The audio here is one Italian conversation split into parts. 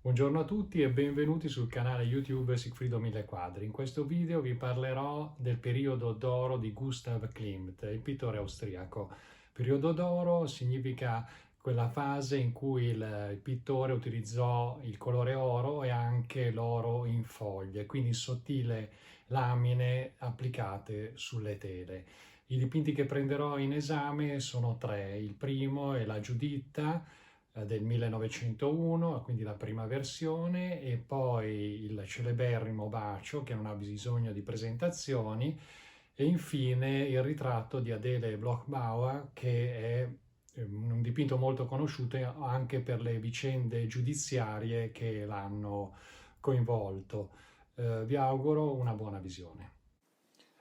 Buongiorno a tutti e benvenuti sul canale YouTube Sigfrido Mille Quadri. In questo video vi parlerò del periodo d'oro di Gustav Klimt, il pittore austriaco. Periodo d'oro significa quella fase in cui il pittore utilizzò il colore oro e anche l'oro in foglie, quindi sottile lamine applicate sulle tele. I dipinti che prenderò in esame sono tre. Il primo è la Giuditta del 1901, quindi la prima versione, e poi il celeberrimo Bacio, che non ha bisogno di presentazioni, e infine il ritratto di Adele Bloch-Bauer, che è un dipinto molto conosciuto anche per le vicende giudiziarie che l'hanno coinvolto. Vi auguro una buona visione.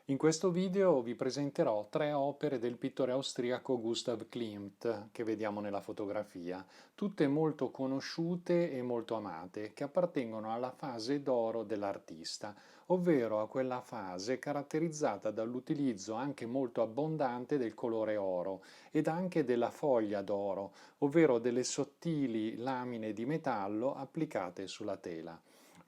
In questo video vi presenterò tre opere del pittore austriaco Gustav Klimt, che vediamo nella fotografia, tutte molto conosciute e molto amate, che appartengono alla fase d'oro dell'artista, ovvero a quella fase caratterizzata dall'utilizzo anche molto abbondante del colore oro ed anche della foglia d'oro, ovvero delle sottili lamine di metallo applicate sulla tela.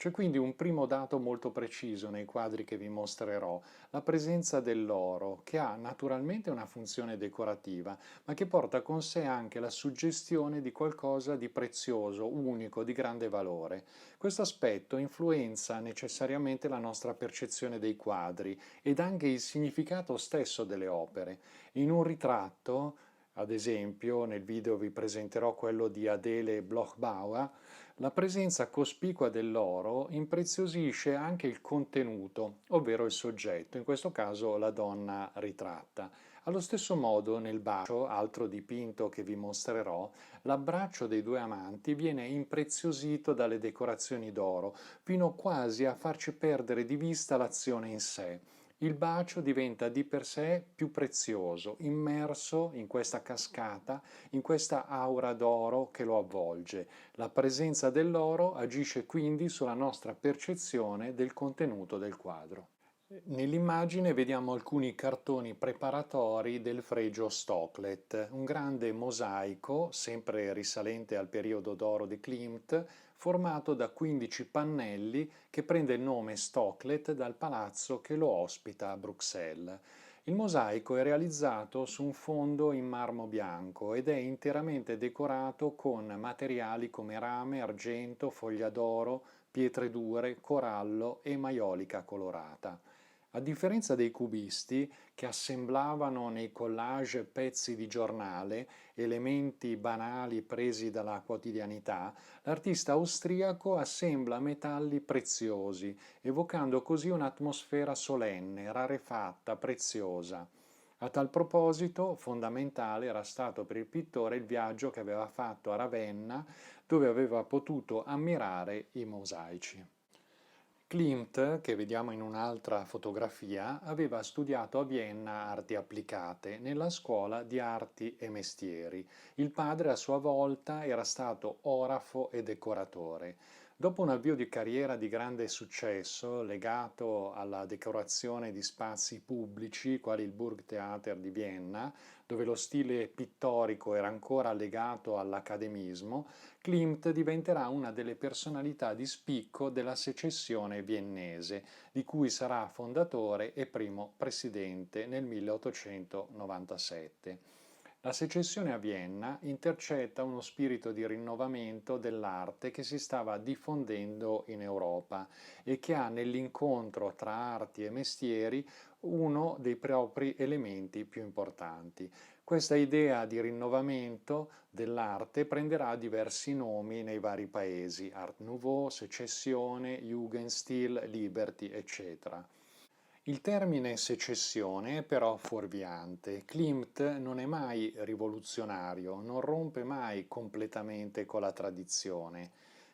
C'è quindi un primo dato molto preciso nei quadri che vi mostrerò: la presenza dell'oro, che ha naturalmente una funzione decorativa, ma che porta con sé anche la suggestione di qualcosa di prezioso, unico, di grande valore. Questo aspetto influenza necessariamente la nostra percezione dei quadri ed anche il significato stesso delle opere. In un ritratto, ad esempio, nel video vi presenterò quello di Adele Bloch-Bauer, la presenza cospicua dell'oro impreziosisce anche il contenuto, ovvero il soggetto, in questo caso la donna ritratta. Allo stesso modo, nel Bacio, altro dipinto che vi mostrerò, l'abbraccio dei due amanti viene impreziosito dalle decorazioni d'oro, fino quasi a farci perdere di vista l'azione in sé. Il bacio diventa di per sé più prezioso, immerso in questa cascata, in questa aura d'oro che lo avvolge. La presenza dell'oro agisce quindi sulla nostra percezione del contenuto del quadro. Nell'immagine vediamo alcuni cartoni preparatori del fregio Stocklet, un grande mosaico, sempre risalente al periodo d'oro di Klimt, formato da 15 pannelli che prende il nome Stocklet dal palazzo che lo ospita a Bruxelles. Il mosaico è realizzato su un fondo in marmo bianco ed è interamente decorato con materiali come rame, argento, foglia d'oro, pietre dure, corallo e maiolica colorata. A differenza dei cubisti, che assemblavano nei collage pezzi di giornale, elementi banali presi dalla quotidianità, l'artista austriaco assembla metalli preziosi, evocando così un'atmosfera solenne, rarefatta, preziosa. A tal proposito, fondamentale era stato per il pittore il viaggio che aveva fatto a Ravenna, dove aveva potuto ammirare i mosaici. Klimt, che vediamo in un'altra fotografia, aveva studiato a Vienna arti applicate nella scuola di arti e mestieri. Il padre, a sua volta, era stato orafo e decoratore. Dopo un avvio di carriera di grande successo, legato alla decorazione di spazi pubblici, quali il Burgtheater di Vienna, dove lo stile pittorico era ancora legato all'academismo, Klimt diventerà una delle personalità di spicco della secessione viennese, di cui sarà fondatore e primo presidente nel 1897. La secessione a Vienna intercetta uno spirito di rinnovamento dell'arte che si stava diffondendo in Europa e che ha nell'incontro tra arti e mestieri uno dei propri elementi più importanti. Questa idea di rinnovamento dell'arte prenderà diversi nomi nei vari paesi: Art Nouveau, Secessione, Jugendstil, Liberty, eccetera. Il termine secessione è però fuorviante. Klimt non è mai rivoluzionario, non rompe mai completamente con la tradizione.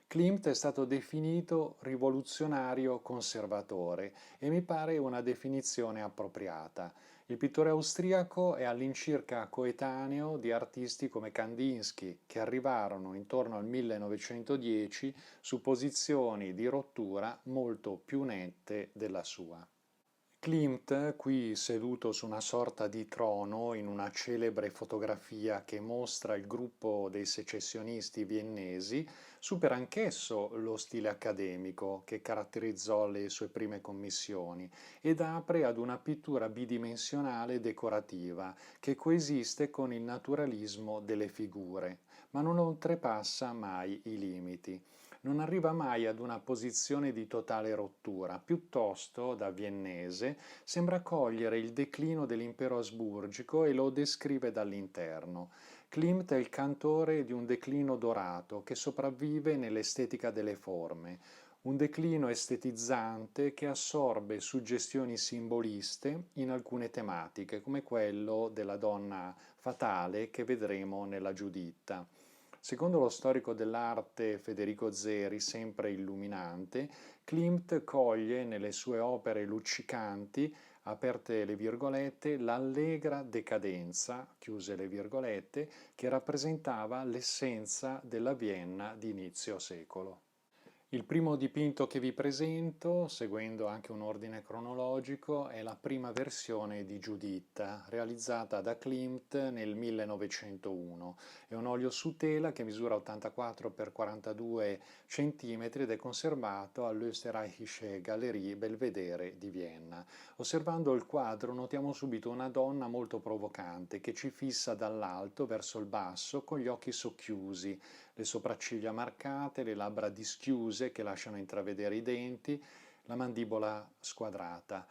Klimt è stato definito rivoluzionario conservatore e mi pare una definizione appropriata. Il pittore austriaco è all'incirca coetaneo di artisti come Kandinsky, che arrivarono intorno al 1910 su posizioni di rottura molto più nette della sua. Klimt, qui seduto su una sorta di trono in una celebre fotografia che mostra il gruppo dei secessionisti viennesi, supera anch'esso lo stile accademico che caratterizzò le sue prime commissioni ed apre ad una pittura bidimensionale decorativa che coesiste con il naturalismo delle figure, ma non oltrepassa mai i limiti. Non arriva mai ad una posizione di totale rottura, piuttosto, da viennese, sembra cogliere il declino dell'impero asburgico e lo descrive dall'interno. Klimt è il cantore di un declino dorato che sopravvive nell'estetica delle forme, un declino estetizzante che assorbe suggestioni simboliste in alcune tematiche, come quello della donna fatale che vedremo nella Giuditta. Secondo lo storico dell'arte Federico Zeri, sempre illuminante, Klimt coglie nelle sue opere luccicanti, aperte le virgolette, l'allegra decadenza, chiuse le virgolette, che rappresentava l'essenza della Vienna di inizio secolo. Il primo dipinto che vi presento, seguendo anche un ordine cronologico, è la prima versione di Giuditta, realizzata da Klimt nel 1901. È un olio su tela che misura 84 x 42 cm ed è conservato all'Österreichische Galerie Belvedere di Vienna. Osservando il quadro notiamo subito una donna molto provocante che ci fissa dall'alto verso il basso con gli occhi socchiusi, le sopracciglia marcate, le labbra dischiuse che lasciano intravedere i denti, la mandibola squadrata.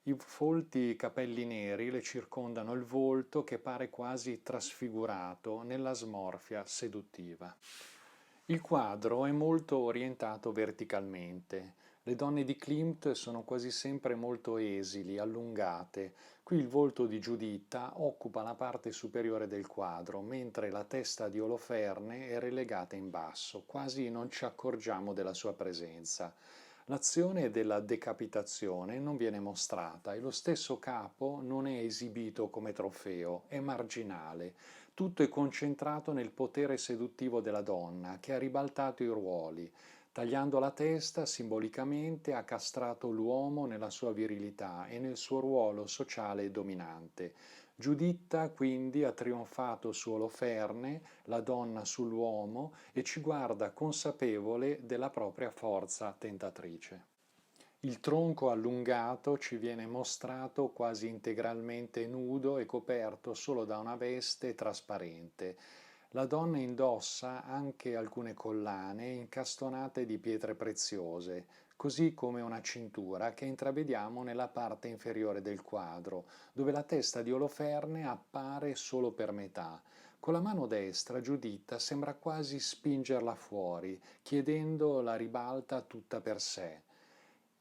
I folti capelli neri le circondano il volto che pare quasi trasfigurato nella smorfia seduttiva. Il quadro è molto orientato verticalmente. Le donne di Klimt sono quasi sempre molto esili, allungate. Qui il volto di Giuditta occupa la parte superiore del quadro, mentre la testa di Oloferne è relegata in basso, quasi non ci accorgiamo della sua presenza. L'azione della decapitazione non viene mostrata e lo stesso capo non è esibito come trofeo, è marginale. Tutto è concentrato nel potere seduttivo della donna, che ha ribaltato i ruoli. Tagliando la testa, simbolicamente ha castrato l'uomo nella sua virilità e nel suo ruolo sociale dominante. Giuditta quindi ha trionfato su Oloferne, la donna sull'uomo, e ci guarda consapevole della propria forza tentatrice. Il tronco allungato ci viene mostrato quasi integralmente nudo e coperto solo da una veste trasparente. La donna indossa anche alcune collane incastonate di pietre preziose, così come una cintura che intravediamo nella parte inferiore del quadro, dove la testa di Oloferne appare solo per metà. Con la mano destra Giuditta sembra quasi spingerla fuori, chiedendo la ribalta tutta per sé.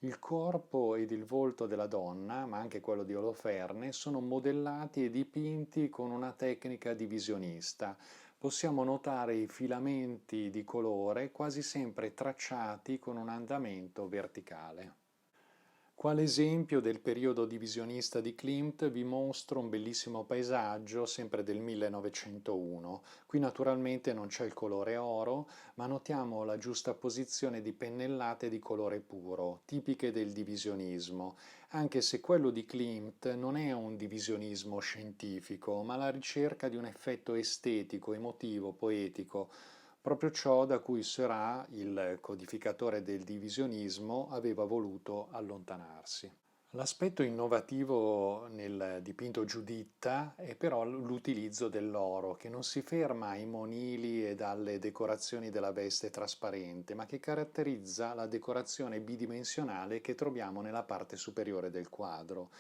Il corpo ed il volto della donna, ma anche quello di Oloferne, sono modellati e dipinti con una tecnica divisionista. Possiamo notare i filamenti di colore quasi sempre tracciati con un andamento verticale. Quale esempio del periodo divisionista di Klimt vi mostro un bellissimo paesaggio sempre del 1901. Qui naturalmente non c'è il colore oro, ma notiamo la giusta posizione di pennellate di colore puro, tipiche del divisionismo, anche se quello di Klimt non è un divisionismo scientifico, ma la ricerca di un effetto estetico, emotivo, poetico, proprio ciò da cui Seurat, il codificatore del divisionismo, aveva voluto allontanarsi. L'aspetto innovativo nel dipinto Giuditta è però l'utilizzo dell'oro, che non si ferma ai monili e alle decorazioni della veste trasparente, ma che caratterizza la decorazione bidimensionale che troviamo nella parte superiore del quadro.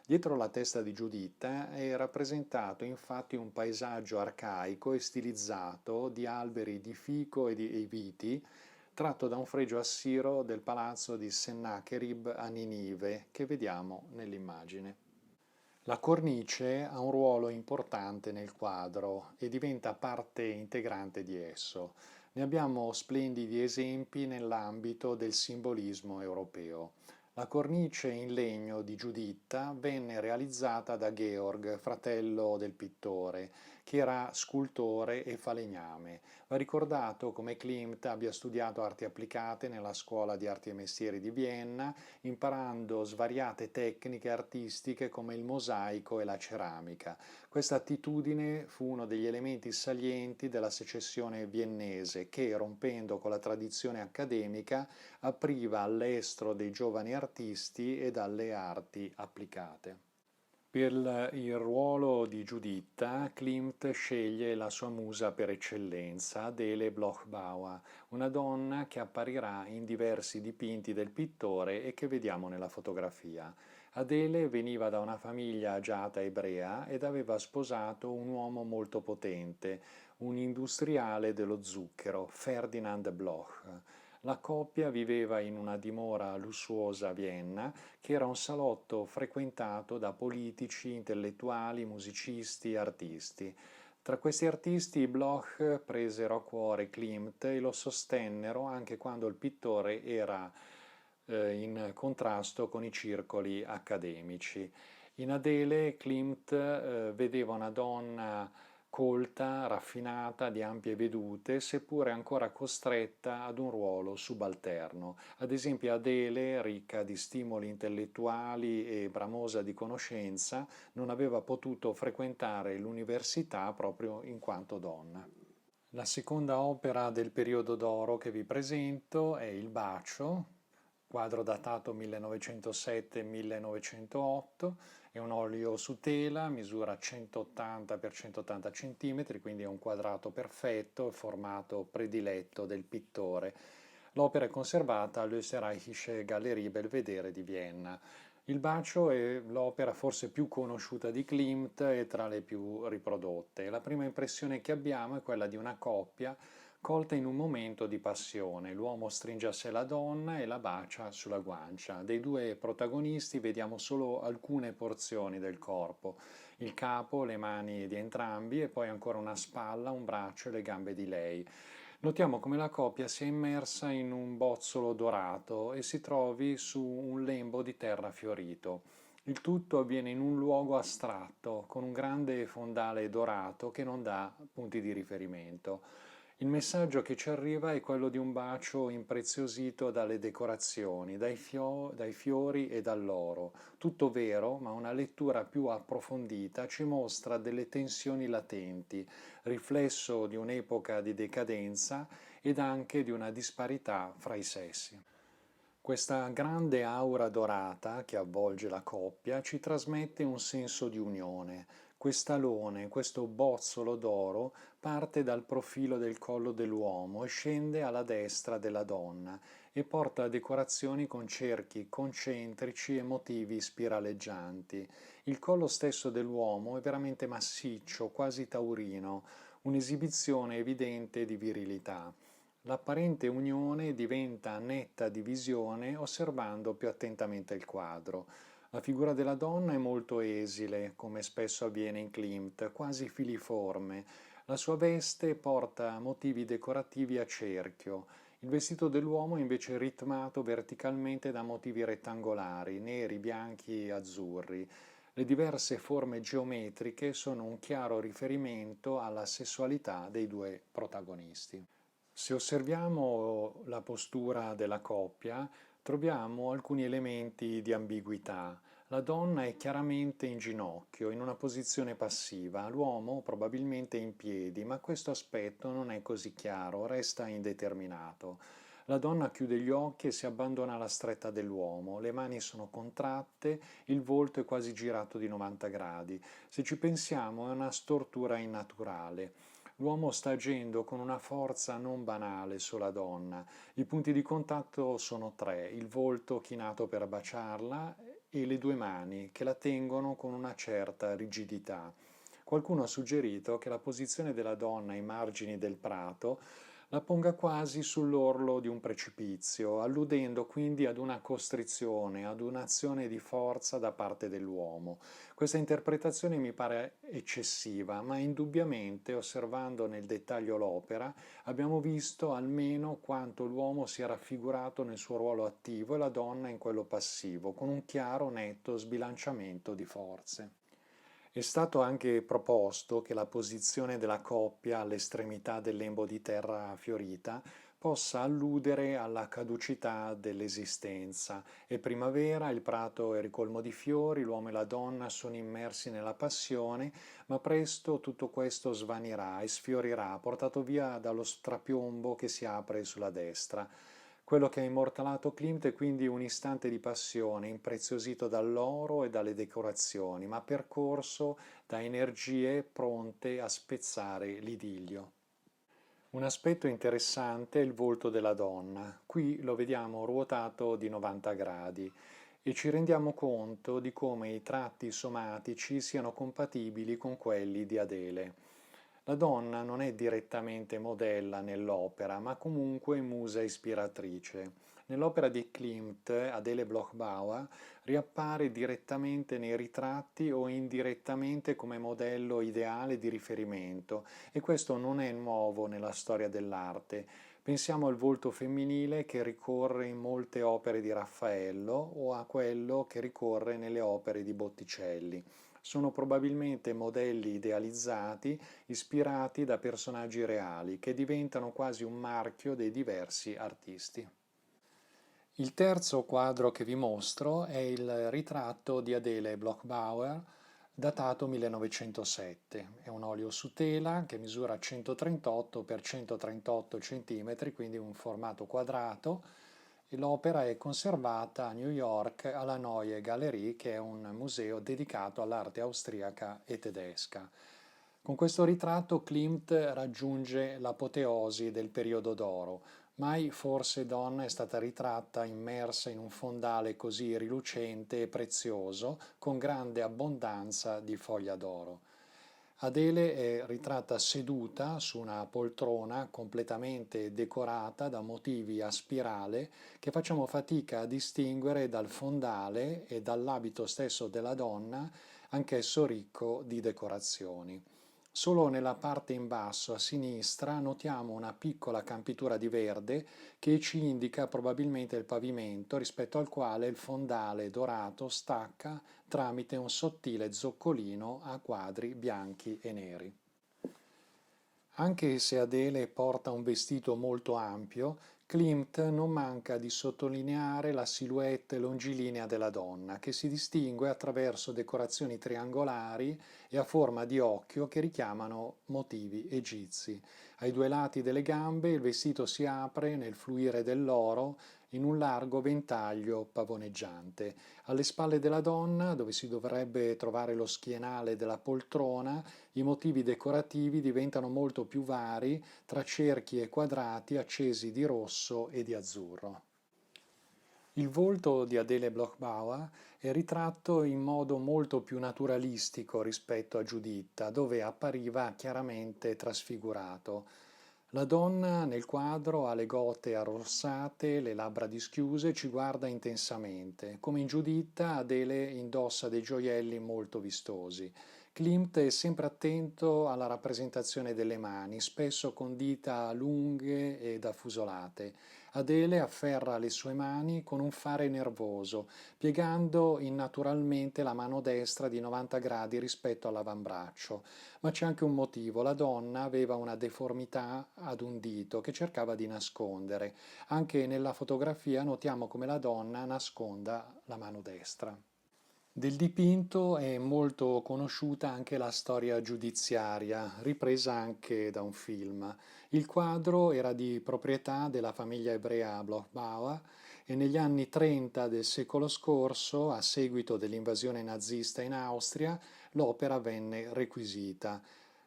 Dietro la testa di Giuditta è rappresentato infatti un paesaggio arcaico e stilizzato di alberi di fico e viti, tratto da un fregio assiro del palazzo di Sennacherib a Ninive, che vediamo nell'immagine. La cornice ha un ruolo importante nel quadro e diventa parte integrante di esso. Ne abbiamo splendidi esempi nell'ambito del simbolismo europeo. La cornice in legno di Giuditta venne realizzata da Georg, fratello del pittore, che era scultore e falegname. Va ricordato come Klimt abbia studiato arti applicate nella Scuola di Arti e Mestieri di Vienna, imparando svariate tecniche artistiche come il mosaico e la ceramica. Questa attitudine fu uno degli elementi salienti della secessione viennese che, rompendo con la tradizione accademica, apriva all'estro dei giovani artisti e dalle arti applicate. Per il ruolo di Giuditta, Klimt sceglie la sua musa per eccellenza, Adele Bloch-Bauer, una donna che apparirà in diversi dipinti del pittore e che vediamo nella fotografia. Adele veniva da una famiglia agiata ebrea ed aveva sposato un uomo molto potente, un industriale dello zucchero, Ferdinand Bloch. La coppia viveva in una dimora lussuosa a Vienna, che era un salotto frequentato da politici, intellettuali, musicisti, artisti. Tra questi artisti Bloch presero a cuore Klimt e lo sostennero anche quando il pittore era in contrasto con i circoli accademici. In Adele Klimt vedeva una donna colta, raffinata, di ampie vedute, seppure ancora costretta ad un ruolo subalterno. Ad esempio Adele, ricca di stimoli intellettuali e bramosa di conoscenza, non aveva potuto frequentare l'università proprio in quanto donna. La seconda opera del periodo d'oro che vi presento è Il Bacio, quadro datato 1907-1908, è un olio su tela, misura 180 x 180 cm, quindi è un quadrato perfetto, il formato prediletto del pittore. L'opera è conservata all'Österreichische Galerie Belvedere di Vienna. Il Bacio è l'opera forse più conosciuta di Klimt e tra le più riprodotte. La prima impressione che abbiamo è quella di una coppia colta in un momento di passione. L'uomo stringe a sé la donna e la bacia sulla guancia. Dei due protagonisti vediamo solo alcune porzioni del corpo, il capo, le mani di entrambi e poi ancora una spalla, un braccio e le gambe di lei. Notiamo come la coppia sia immersa in un bozzolo dorato e si trovi su un lembo di terra fiorito. Il tutto avviene in un luogo astratto, con un grande fondale dorato che non dà punti di riferimento. Il messaggio che ci arriva è quello di un bacio impreziosito dalle decorazioni, dai fiori e dall'oro. Tutto vero, ma una lettura più approfondita ci mostra delle tensioni latenti, riflesso di un'epoca di decadenza ed anche di una disparità fra i sessi. Questa grande aura dorata che avvolge la coppia ci trasmette un senso di unione. Quest'alone, questo bozzolo d'oro, parte dal profilo del collo dell'uomo e scende alla destra della donna e porta decorazioni con cerchi concentrici e motivi spiraleggianti. Il collo stesso dell'uomo è veramente massiccio, quasi taurino, un'esibizione evidente di virilità. L'apparente unione diventa netta divisione osservando più attentamente il quadro. La figura della donna è molto esile, come spesso avviene in Klimt, quasi filiforme. La sua veste porta motivi decorativi a cerchio. Il vestito dell'uomo è invece ritmato verticalmente da motivi rettangolari, neri, bianchi e azzurri. Le diverse forme geometriche sono un chiaro riferimento alla sessualità dei due protagonisti. Se osserviamo la postura della coppia, troviamo alcuni elementi di ambiguità. La donna è chiaramente in ginocchio, in una posizione passiva, l'uomo probabilmente in piedi, ma questo aspetto non è così chiaro, resta indeterminato. La donna chiude gli occhi e si abbandona alla stretta dell'uomo, le mani sono contratte, il volto è quasi girato di 90 gradi. Se ci pensiamo è una stortura innaturale. L'uomo sta agendo con una forza non banale sulla donna. I punti di contatto sono tre: il volto chinato per baciarla e le due mani che la tengono con una certa rigidità. Qualcuno ha suggerito che la posizione della donna ai margini del prato la ponga quasi sull'orlo di un precipizio, alludendo quindi ad una costrizione, ad un'azione di forza da parte dell'uomo. Questa interpretazione mi pare eccessiva, ma indubbiamente, osservando nel dettaglio l'opera, abbiamo visto almeno quanto l'uomo si è raffigurato nel suo ruolo attivo e la donna in quello passivo, con un chiaro, netto sbilanciamento di forze. È stato anche proposto che la posizione della coppia all'estremità del lembo di terra fiorita possa alludere alla caducità dell'esistenza. È primavera, il prato è ricolmo di fiori, l'uomo e la donna sono immersi nella passione, ma presto tutto questo svanirà e sfiorirà, portato via dallo strapiombo che si apre sulla destra. Quello che ha immortalato Klimt è quindi un istante di passione, impreziosito dall'oro e dalle decorazioni, ma percorso da energie pronte a spezzare l'idillio. Un aspetto interessante è il volto della donna. Qui lo vediamo ruotato di 90 gradi e ci rendiamo conto di come i tratti somatici siano compatibili con quelli di Adele. La donna non è direttamente modella nell'opera, ma comunque musa ispiratrice. Nell'opera di Klimt, Adele Bloch-Bauer riappare direttamente nei ritratti o indirettamente come modello ideale di riferimento, e questo non è nuovo nella storia dell'arte. Pensiamo al volto femminile che ricorre in molte opere di Raffaello o a quello che ricorre nelle opere di Botticelli. Sono probabilmente modelli idealizzati, ispirati da personaggi reali, che diventano quasi un marchio dei diversi artisti. Il terzo quadro che vi mostro è il ritratto di Adele Bloch-Bauer, datato 1907. È un olio su tela che misura 138 x 138 cm, quindi un formato quadrato, e l'opera è conservata a New York alla Neue Galerie, che è un museo dedicato all'arte austriaca e tedesca. Con questo ritratto Klimt raggiunge l'apoteosi del periodo d'oro. Mai forse donna è stata ritratta immersa in un fondale così rilucente e prezioso, con grande abbondanza di foglia d'oro. Adele è ritratta seduta su una poltrona completamente decorata da motivi a spirale che facciamo fatica a distinguere dal fondale e dall'abito stesso della donna, anch'esso ricco di decorazioni. Solo nella parte in basso a sinistra notiamo una piccola campitura di verde che ci indica probabilmente il pavimento, rispetto al quale il fondale dorato stacca tramite un sottile zoccolino a quadri bianchi e neri. Anche se Adele porta un vestito molto ampio, Klimt non manca di sottolineare la silhouette longilinea della donna, che si distingue attraverso decorazioni triangolari e a forma di occhio che richiamano motivi egizi. Ai due lati delle gambe il vestito si apre nel fluire dell'oro in un largo ventaglio pavoneggiante. Alle spalle della donna, dove si dovrebbe trovare lo schienale della poltrona, i motivi decorativi diventano molto più vari, tra cerchi e quadrati accesi di rosso e di azzurro. Il volto di Adele Bloch-Bauer è ritratto in modo molto più naturalistico rispetto a Giuditta, dove appariva chiaramente trasfigurato. La donna nel quadro ha le gote arrossate, le labbra dischiuse e ci guarda intensamente. Come in Giuditta, Adele indossa dei gioielli molto vistosi. Klimt è sempre attento alla rappresentazione delle mani, spesso con dita lunghe ed affusolate. Adele afferra le sue mani con un fare nervoso, piegando innaturalmente la mano destra di 90 gradi rispetto all'avambraccio. Ma c'è anche un motivo: la donna aveva una deformità ad un dito che cercava di nascondere. Anche nella fotografia notiamo come la donna nasconda la mano destra. Del dipinto è molto conosciuta anche la storia giudiziaria, ripresa anche da un film. Il quadro era di proprietà della famiglia ebrea Bloch-Bauer e negli anni 30 del secolo scorso, a seguito dell'invasione nazista in Austria, l'opera venne requisita.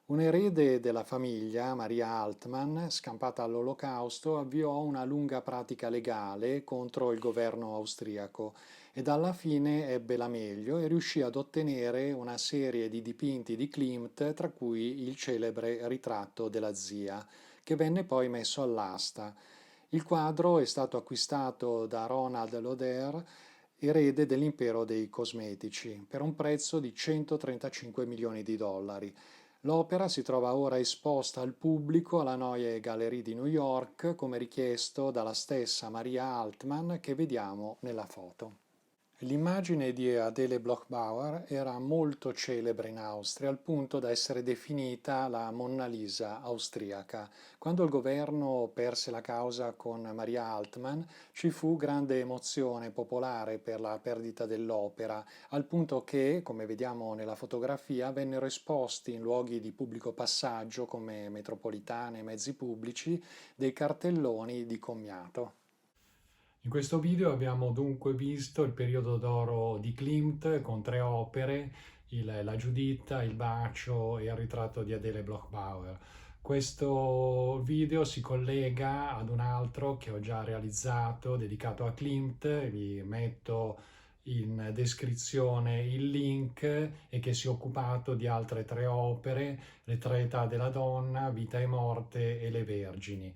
Un erede della famiglia, Maria Altmann, scampata all'Olocausto, avviò una lunga pratica legale contro il governo austriaco ed alla fine ebbe la meglio e riuscì ad ottenere una serie di dipinti di Klimt, tra cui il celebre ritratto della zia, che venne poi messo all'asta. Il quadro è stato acquistato da Ronald Lauder, erede dell'impero dei cosmetici, per un prezzo di 135 milioni di dollari. L'opera si trova ora esposta al pubblico alla Neue Galerie di New York, come richiesto dalla stessa Maria Altmann che vediamo nella foto. L'immagine di Adele Bloch-Bauer era molto celebre in Austria, al punto da essere definita la Monna Lisa austriaca. Quando il governo perse la causa con Maria Altmann, ci fu grande emozione popolare per la perdita dell'opera, al punto che, come vediamo nella fotografia, vennero esposti in luoghi di pubblico passaggio come metropolitane e mezzi pubblici dei cartelloni di commiato. In questo video abbiamo dunque visto il periodo d'oro di Klimt con tre opere, la Giuditta, il Bacio e il ritratto di Adele Bloch-Bauer. Questo video si collega ad un altro che ho già realizzato dedicato a Klimt, vi metto in descrizione il link, e che si è occupato di altre tre opere, Le tre età della donna, Vita e morte e Le Vergini.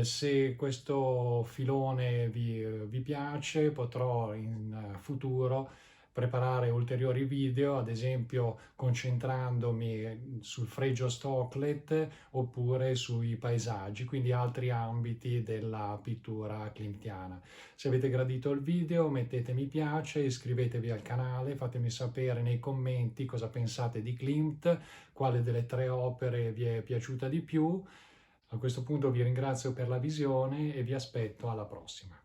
Se questo filone vi piace, potrò in futuro preparare ulteriori video, ad esempio concentrandomi sul fregio Stocklet oppure sui paesaggi, quindi altri ambiti della pittura klimtiana. Se avete gradito il video, mettete mi piace, iscrivetevi al canale, fatemi sapere nei commenti cosa pensate di Klimt, quale delle tre opere vi è piaciuta di più. A questo punto vi ringrazio per la visione e vi aspetto alla prossima.